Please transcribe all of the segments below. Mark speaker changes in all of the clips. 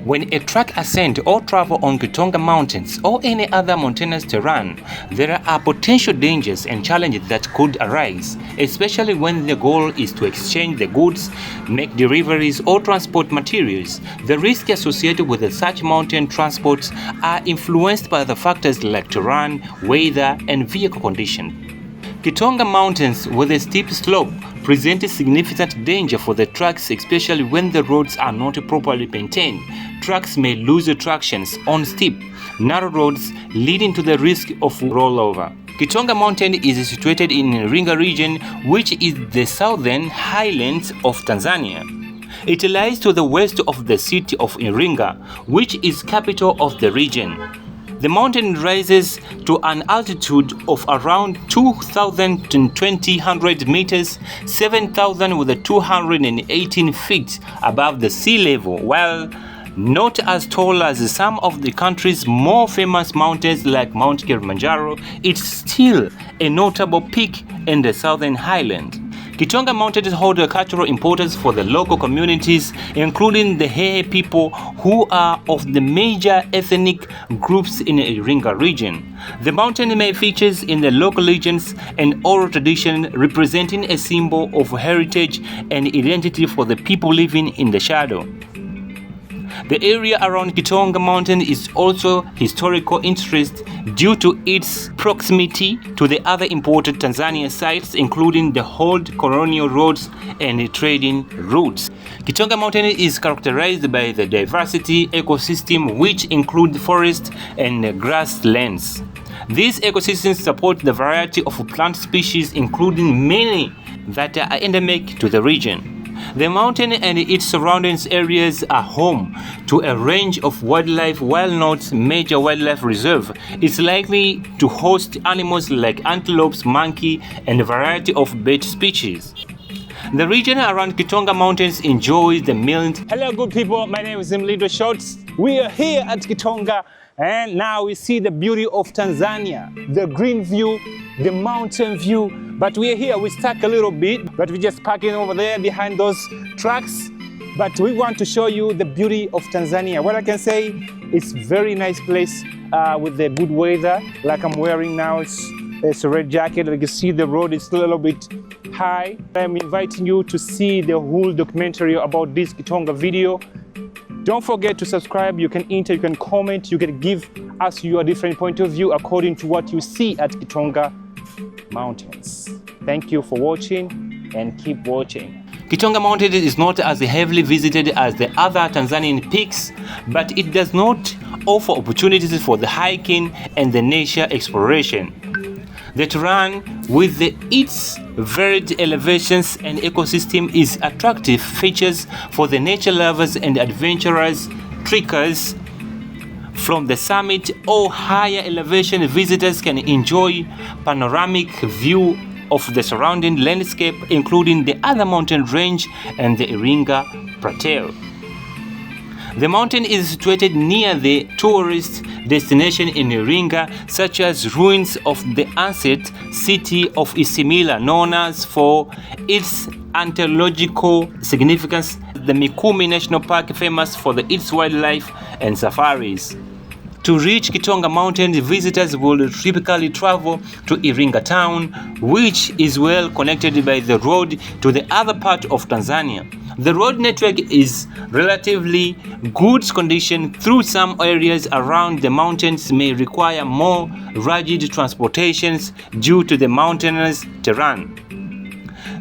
Speaker 1: When a truck ascends or travels on Kitonga Mountains or any other mountainous terrain, there are potential dangers and challenges that could arise, especially when the goal is to exchange the goods, make deliveries, or transport materials. The risks associated with such mountain transports are influenced by the factors like terrain, weather, and vehicle condition. Kitonga Mountains, with a steep slope, present a significant danger for the trucks, especially when the roads are not properly maintained. Trucks may lose traction on steep, narrow roads, leading to the risk of rollover. Kitonga Mountain is situated in Iringa region, which is the southern highlands of Tanzania. It lies to the west of the city of Iringa, which is capital of the region. The mountain rises to an altitude of around 2,200 meters, 7,218 feet above the sea level, while not as tall as some of the country's more famous mountains like Mount Kilimanjaro. It's still a notable peak in the southern highland. Kitonga Mountains hold a cultural importance for the local communities, including the Hehe people, who are of the major ethnic groups in the Iringa region. The mountain may features in the local legends and oral tradition, representing a symbol of heritage and identity for the people living in the shadow. The area around Kitonga Mountain is also historical interest due to its proximity to the other important Tanzania sites, including the old colonial roads and trading routes. Kitonga Mountain is characterized by the diversity ecosystem, which include forest and grasslands. These ecosystems support the variety of plant species, including many that are endemic to the region. The mountain and its surrounding areas are home to a range of wildlife. While not major wildlife reserve, it's likely to host animals like antelopes, monkey, and a variety of bird species. The region around Kitonga Mountains enjoys the mild.
Speaker 2: Hello good people, my name is Livelihoods. We are here at Kitonga and now we see the beauty of Tanzania, the green view, the mountain view. But we are here, we stuck a little bit, but we're just parking over there behind those trucks. But we want to show you the beauty of Tanzania. What I can say, it's very nice place with the good weather. Like I'm wearing now, it's a red jacket. Like you see the road is still a little bit high. I'm inviting you to see the whole documentary about this Kitonga video. Don't forget to subscribe. You can enter, you can comment, you can give us your different point of view according to what you see at Kitonga Mountains. Thank you for watching and keep watching.
Speaker 1: Kitonga Mountain is not as heavily visited as the other Tanzanian peaks, but it does not offer opportunities for the hiking and the nature exploration. The terrain, with its varied elevations and ecosystem, is attractive features for the nature lovers and adventurous trekkers. From the summit or higher elevation, visitors can enjoy panoramic view of the surrounding landscape, including the other mountain range and the Iringa Plateau. The mountain is situated near the tourist destination in Iringa, such as ruins of the ancient city of Isimila, known as for its archaeological significance. The Mikumi National Park, famous for its wildlife and safaris. To reach Kitonga Mountain, visitors will typically travel to Iringa town, which is well connected by the road to the other part of Tanzania. The road network is relatively good condition, though some areas around the mountains may require more rugged transportations due to the mountainous terrain.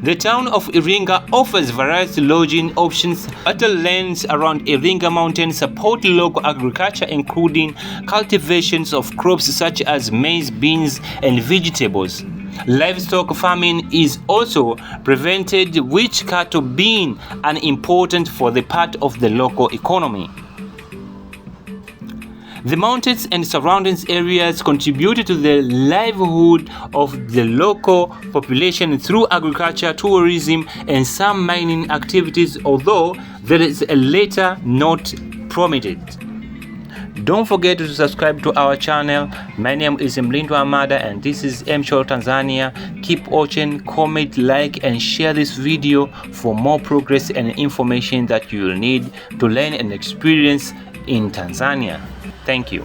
Speaker 1: The town of Iringa offers various lodging options. Battle lands around Iringa Mountain support local agriculture, including cultivations of crops such as maize, beans, and vegetables. Livestock farming is also prevented, which cattle being an important for the part of the local economy. The mountains and surrounding areas contribute to the livelihood of the local population through agriculture, tourism, and some mining activities, although there is a later not permitted. Don't forget to subscribe to our channel. My name is Mlindwa Amada and this is Mshol Tanzania. Keep watching, comment, like and share this video for more progress and information that you will need to learn and experience in Tanzania. Thank you.